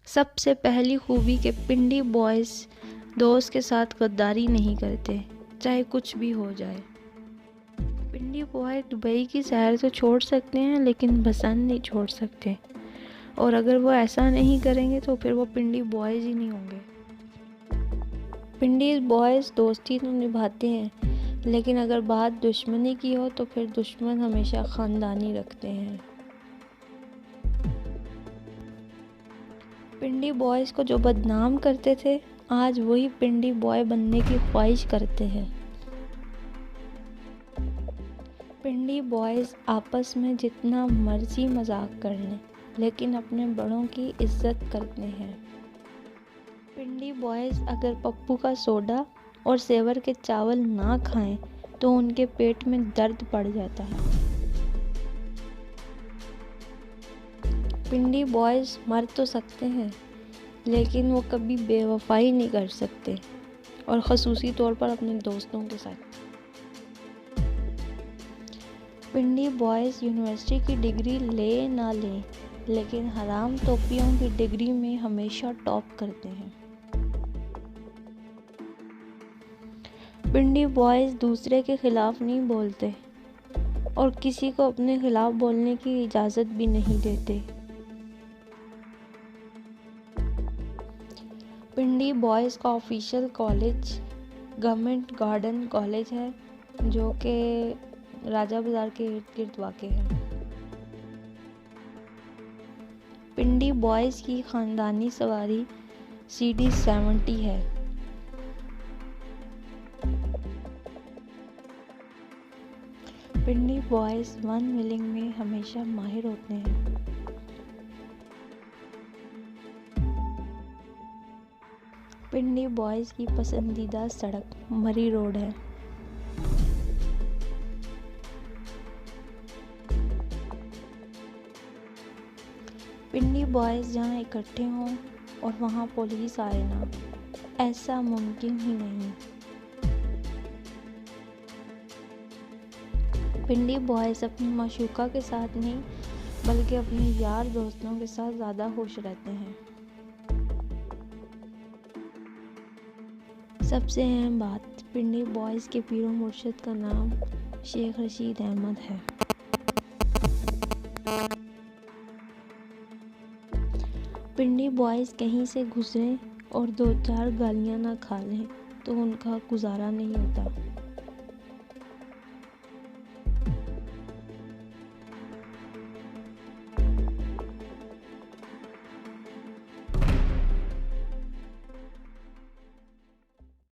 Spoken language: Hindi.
सबसे पहली खूबी के पिंडी बॉयज़ दोस्त के साथ गद्दारी नहीं करते, चाहे कुछ भी हो जाए। पिंडी बॉय दुबई की सैर तो छोड़ सकते हैं, लेकिन पसंद नहीं छोड़ सकते। और अगर वो ऐसा नहीं करेंगे तो फिर वो पिंडी बॉयज़ ही नहीं होंगे। पिंडी बॉयज़ दोस्ती तो निभाते हैं, लेकिन अगर बात दुश्मनी की हो तो फिर दुश्मन हमेशा ख़ानदानी रखते हैं। पिंडी बॉयज़ को जो बदनाम करते थे, आज वही पिंडी बॉय बनने की ख्वाहिश करते हैं। पिंडी बॉयज़ आपस में जितना मर्जी मजाक कर लें, लेकिन अपने बड़ों की इज्जत करते हैं। पिंडी बॉयज़ अगर पप्पू का सोडा और सेवर के चावल ना खाएं तो उनके पेट में दर्द पड़ जाता है। पिंडी बॉयज़ मर तो सकते हैं, लेकिन वो कभी बेवफाई नहीं कर सकते, और ख़ुसूसी तौर पर अपने दोस्तों के साथ। पिंडी बॉयज़ यूनिवर्सिटी की डिग्री ले ना लें, लेकिन हराम टोपियों की डिग्री में हमेशा टॉप करते हैं। पिंडी बॉयज़ दूसरे के खिलाफ नहीं बोलते और किसी को अपने खिलाफ बोलने की इजाज़त भी नहीं देते। पिंडी बॉयज़ का official college government garden college है, जो कि राजा बाज़ार के इर्द गिर्द वाक़ है। पिंडी बॉयज़ की ख़ानदानी सवारी CD70 है। पिंडी बॉयज़ वन मिलिंग में हमेशा माहिर होते हैं। पिंडी बॉयज़ की पसंदीदा सड़क मरी रोड है। पिंडी बॉयज़ जहाँ इकट्ठे हों और वहाँ पुलिस आए ना, ऐसा मुमकिन ही नहीं। पिंडी बॉयज़ अपनी माशूका के साथ नहीं, बल्कि अपने यार दोस्तों के साथ ज़्यादा खुश रहते हैं। सबसे अहम बात, पिंडी बॉयज़ के पीर व मुर्शिद का नाम शेख रशीद अहमद है। पिंडी बॉयज़ कहीं से गुजरें और 2-4 गालियाँ ना खा लें तो उनका गुजारा नहीं होता।